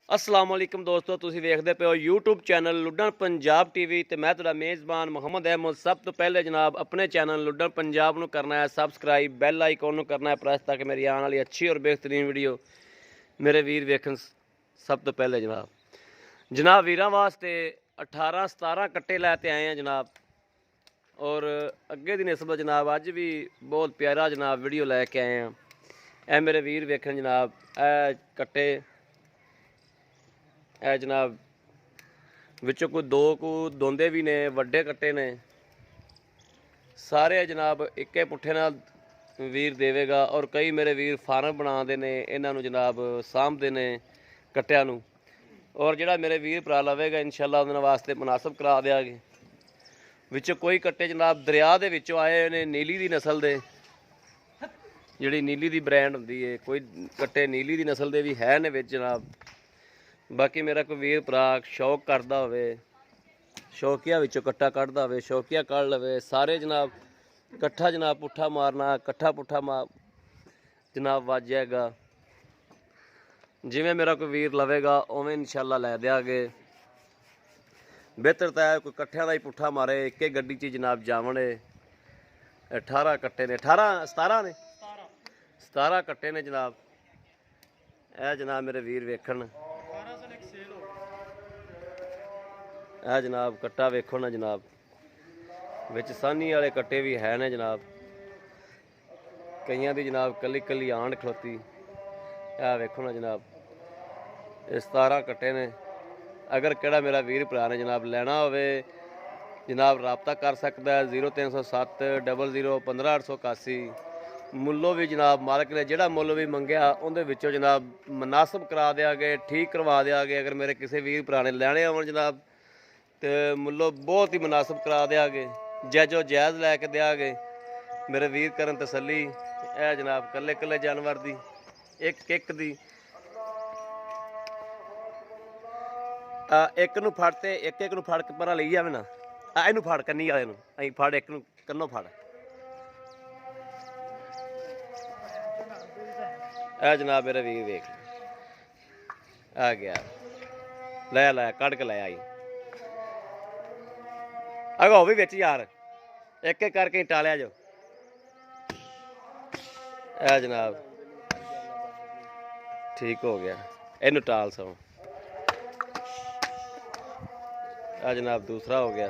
अस्सलाम वालेकुम दोस्तों, तुसीं वेखदे पे हो YouTube channel Luddan Punjab TV ते मैं तुहाडा मेज़बान मोहम्मद अहमद। सब तो पहले जनाब अपने चैनल लुड्डन पंजाब नूं करना है सबसक्राइब, बैल आइकॉन नूं करना है प्रेस ताकि मेरी आने वाली अच्छी और बेहतरीन वीडियो मेरे वीर वेखन। सब तो पहले जनाब वीरां वास्ते 18-17 कट्टे लैते आए हैं जनाब, और अगे दी निस्बत जनाब अज भी बहुत प्यारा जनाब वीडियो लैके आए हैं। ए मेरे वीर वेखन जनाब, ए कट्टे ए जनाब विचों कोई दो को दोंदे भी ने, वड्डे कट्टे ने सारे जनाब इक्के पुट्ठे नाल वीर देवेगा। और कई मेरे वीर फार्म बनाते ने, इन्हों जनाब सामभते ने कट्टिया नूं, और जिहड़ा मेरे वीर भरा लवेगा इंशाअल्लाह उन्हां वास्ते मुनासब करा देंगे। विचों कोई कट्टे जनाब दरिया दे विचों आए ने, नीली दी नस्ल दे, जिहड़ी नीली दी ब्रांड हुंदी है, कोई कट्टे नीली दी नस्ल दे भी है ने विच जनाब। बाकी मेरा कोई वीर भरा शौक करता होवे, शौकिया विचों कट्टा कढ़दा होवे, शौकिया कढ़ लवे। सारे जनाब कट्ठा जनाब पुट्ठा मारना, कट्ठा पुट्ठा जनाब वज जाएगा। जिवें मेरा कोई वीर लवेगा उवें इंशाअल्लाह लै देंगे। बेहतर तो है कोई कट्ठिया का ही पुट्ठा मारे, एक एक गड्डी च जनाब जावण। 18 कट्टे ने, 17 ने, 17 कट्टे ने जनाब। यह जनाब मेरे वीर वेखन, यह जनाब कट्टा वेखो ना जनाब, विच सानी वाले कट्टे भी है ने जनाब। कईयां दी जनाब कली कली आंड खलोती। यह वेखो ना जनाब, ये 17 कट्टे ने। अगर केड़ा मेरा वीर भरा ने जनाब लैना होवे जनाब राबता कर सकता है 0307 00 15 881। मुल्लों भी जनाब मालक ने जिहड़ा मुल भी मंगया उहदे विचों जनाब मुनासब करा देंगे, ठीक करवा देंगे। अगर मेरे किसी वीर भरा ने लैने होवन जनाब तो मुल्लों बहुत ही मुनासब करा देंगे, जैजो जायज़ लैके देंगे। मेरे वीर करन तसल्ली। यह जनाब कल्ले कल्ले जानवर दी एक एक दी एक नूं फड़ ते एक एक नूं फड़ के परा लई जावे ना। इहनूं फड़ कन्नी वाले नूं, असीं फड़ एक नूं कन्नों फड़। यह जनाब मेरा वीर वेख आ गया, लै लै कढ़ के लै आई। अगो भी बिच यार, एक एक करके टालिया जो। ए जनाब ठीक हो गया, इनू टाल सो। आ जनाब दूसरा हो गया।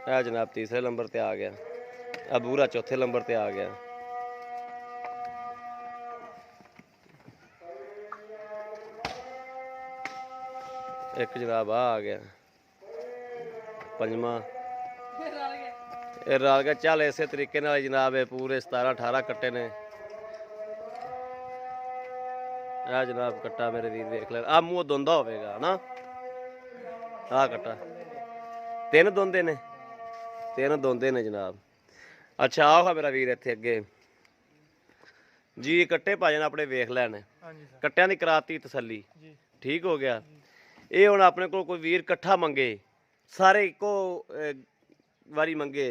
आ जनाब तीसरे नंबर ते आ गया। आ बूरा चौथे नंबर ते आ गया। एक जनाब आ गया पंजवा, रल गया। चल इस तरीके नाल जनाब पूरे 17-18 कट्टे ने। आ जनाब कट्टा मेरे वीर देख ले, आ मूँह दोंदा होवेगा ना। आ कट्टा तीन दोंदे ने, तीन दोंदे ने जनाब। अच्छा आओ मेरा वीर इत्थे अगे जी, कट्टे भाजन अपने वेख लैने, कट्टिया की कराती तसल्ली, ठीक हो गया। ये हुण अपने कोई वीर कट्ठा मंगे, सारे इको वारी मंगे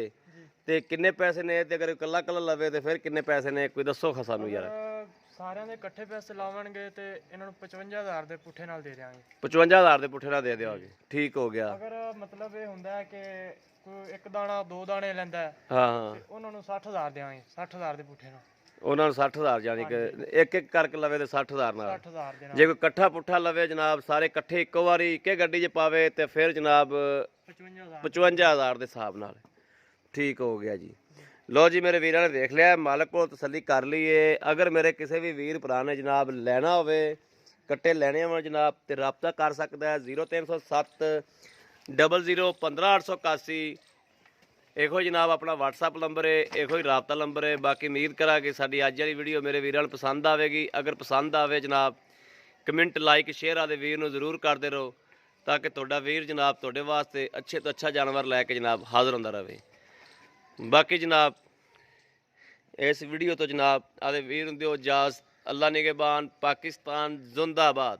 ते किन्ने पैसे ने, ते अगर कल्ला कल्ला लवे तो फिर किन्ने पैसे ने, कोई दसो खा सानू यार। सारिਆਂ ਦੇ ਇਕੱਠੇ ਪੈਸੇ ਲਾਵਣਗੇ ਤੇ ਇਹਨਾਂ ਨੂੰ 55000 ਦੇ ਪੁੱਠੇ ਨਾਲ ਦੇ ਦੇਵਾਂਗੇ। 55000 ਦੇ ਪੁੱਠੇ ਨਾਲ ਦੇ ਦਿਓਗੇ, ਠੀਕ ਹੋ ਗਿਆ। ਅਗਰ ਮਤਲਬ ਇਹ ਹੁੰਦਾ ਹੈ ਕਿ ਕੋਈ ਇੱਕ ਦਾਣਾ ਦੋ ਦਾਣੇ ਲੈਂਦਾ ਹੈ, ਹਾਂ ਹਾਂ, ਉਹਨਾਂ ਨੂੰ 60000 ਦੇਵਾਂਗੇ, 60000 ਦੇ ਪੁੱਠੇ ਨਾਲ। ਉਹਨਾਂ ਨੂੰ 60000 ਜਾਨੀ ਕਿ ਇੱਕ ਇੱਕ ਕਰਕੇ ਲਵੇ ਤੇ 60000 ਨਾਲ। 60000 ਦੇ ਨਾਲ ਜੇ ਕੋਈ ਇਕੱਠਾ ਪੁੱਠਾ ਲਵੇ ਜਨਾਬ ਸਾਰੇ ਇਕੱਠੇ ਇੱਕੋ ਵਾਰੀ ਇੱਕੇ ਗੱਡੀ 'ਚ ਪਾਵੇ ਤੇ ਫਿਰ ਜਨਾਬ 55000 ਦੇ ਹਿਸਾਬ ਨਾਲ ਠੀਕ ਹੋ ਗਿਆ ਜੀ। लो जी मेरे वीर ने देख लिया, मालक को तसल्ली कर ली है। अगर मेरे किसी भी वीर भरा ने जनाब लैना होवे कट्टे लैने हो जनाब तो रबता कर सकता है 0307 00 15 881। ਇਹੋ जनाब अपना WhatsApp नंबर है, ਇਹੋ रबता नंबर है। बाकी उम्मीद करा कि साडी अज वाली वीडियो मेरे वीरों को पसंद आएगी। अगर पसंद आए जनाब कमेंट लाइक शेयर आदे वीर को जरूर करते रहो, ताकि तुहाडा वीर जनाब तुहाडे वास्ते अच्छे तो अच्छा जानवर लैके जनाब हाज़र होंदा रहे। बाकी जनाब इस वीडियो तो जनाब आदे वीर दिओ इजाज़त। अल्लाह निगहबान, पाकिस्तान जिंदाबाद।